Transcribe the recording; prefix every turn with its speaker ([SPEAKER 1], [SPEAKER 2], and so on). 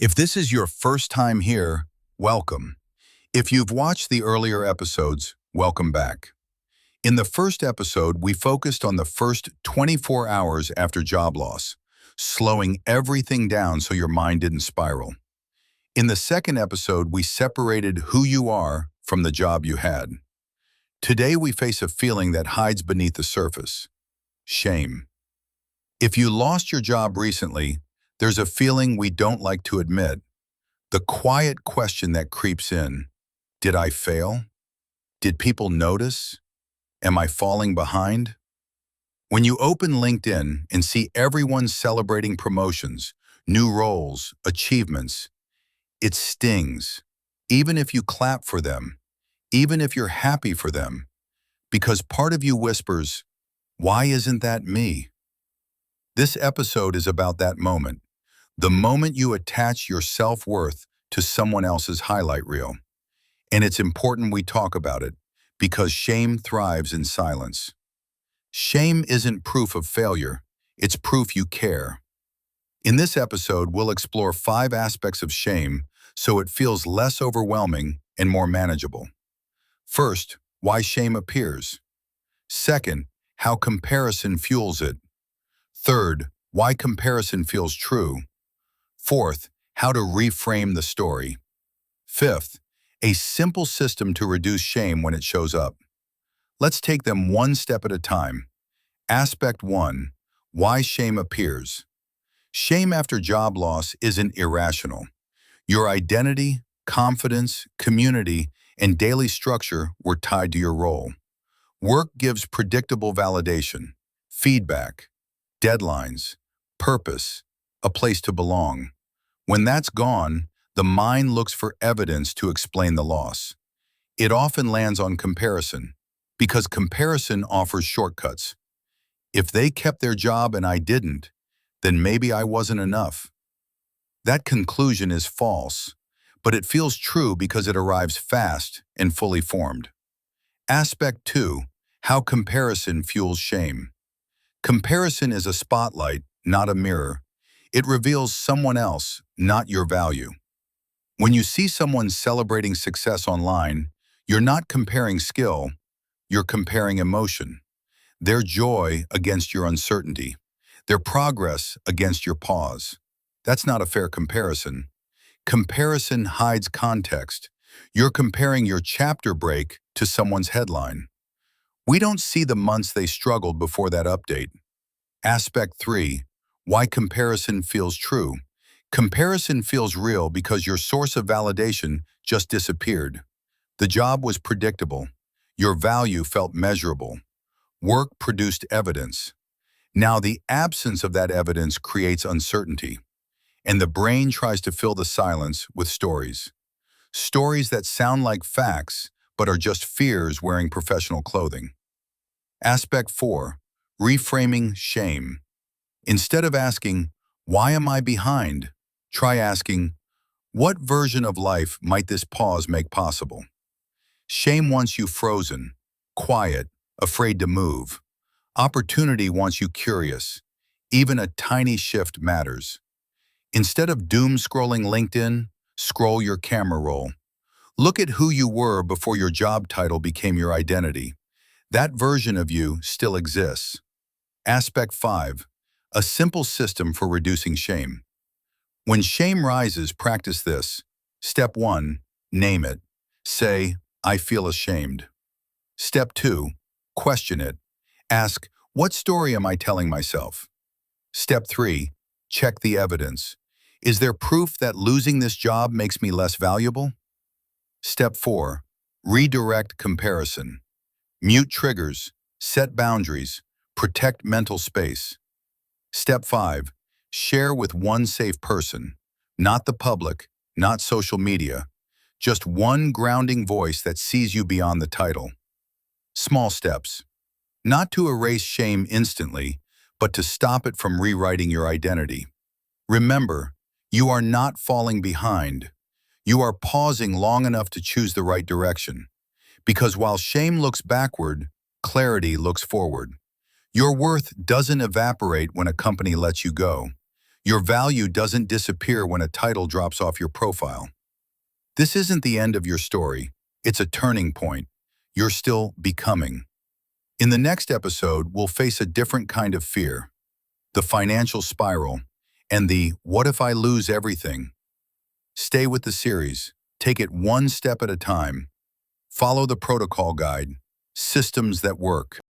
[SPEAKER 1] If this is your first time here, welcome. If you've watched the earlier episodes, welcome back. In the first episode, we focused on the first 24 hours after job loss, slowing everything down so your mind didn't spiral. In the second episode, we separated who you are from the job you had. Today, we face a feeling that hides beneath the surface: shame. If you lost your job recently, there's a feeling we don't like to admit. The quiet question that creeps in: did I fail? Did people notice? Am I falling behind? When you open LinkedIn and see everyone celebrating promotions, new roles, achievements, it stings, even if you clap for them, even if you're happy for them, because part of you whispers, "Why isn't that me?" This episode is about that moment, the moment you attach your self-worth to someone else's highlight reel. And it's important we talk about it, because shame thrives in silence. Shame isn't proof of failure, it's proof you care. In this episode, we'll explore 5 aspects of shame so it feels less overwhelming and more manageable. First, why shame appears. Second, how comparison fuels it. Third, why comparison feels true. Fourth, how to reframe the story. Fifth, a simple system to reduce shame when it shows up. Let's take them one step at a time. Aspect 1, why shame appears. Shame after job loss isn't irrational. Your identity, confidence, community, and daily structure were tied to your role. Work gives predictable validation, feedback, deadlines, purpose, a place to belong. When that's gone, the mind looks for evidence to explain the loss. It often lands on comparison, because comparison offers shortcuts. If they kept their job and I didn't, then maybe I wasn't enough. That conclusion is false, but it feels true because it arrives fast and fully formed. Aspect 2, how comparison fuels shame. Comparison is a spotlight, not a mirror. It reveals someone else, not your value. When you see someone celebrating success online, you're not comparing skill, you're comparing emotion. Their joy against your uncertainty, their progress against your pause. That's not a fair comparison. Comparison hides context. You're comparing your chapter break to someone's headline. We don't see the months they struggled before that update. Aspect 3, why comparison feels true. Comparison feels real because your source of validation just disappeared. The job was predictable. Your value felt measurable. Work produced evidence. Now the absence of that evidence creates uncertainty, and the brain tries to fill the silence with stories. Stories that sound like facts, but are just fears wearing professional clothing. Aspect 4, reframing shame. Instead of asking, "Why am I behind?" try asking, "What version of life might this pause make possible?" Shame wants you frozen, quiet, afraid to move. Opportunity wants you curious. Even a tiny shift matters. Instead of doom-scrolling LinkedIn, scroll your camera roll. Look at who you were before your job title became your identity. That version of you still exists. Aspect 5, a simple system for reducing shame. When shame rises, practice this. Step 1, name it. Say, "I feel ashamed." Step 2, question it. Ask, "What story am I telling myself?" Step 3, check the evidence. Is there proof that losing this job makes me less valuable? Step 4, redirect comparison. Mute triggers, set boundaries, protect mental space. Step 5, share with one safe person, not the public, not social media, just one grounding voice that sees you beyond the title. Small steps, not to erase shame instantly, but to stop it from rewriting your identity. Remember, you are not falling behind. You are pausing long enough to choose the right direction. Because while shame looks backward, clarity looks forward. Your worth doesn't evaporate when a company lets you go. Your value doesn't disappear when a title drops off your profile. This isn't the end of your story. It's a turning point. You're still becoming. In the next episode, we'll face a different kind of fear, the financial spiral, and the what if I lose everything? Stay with the series. Take it one step at a time. Follow the protocol guide. Systems that work.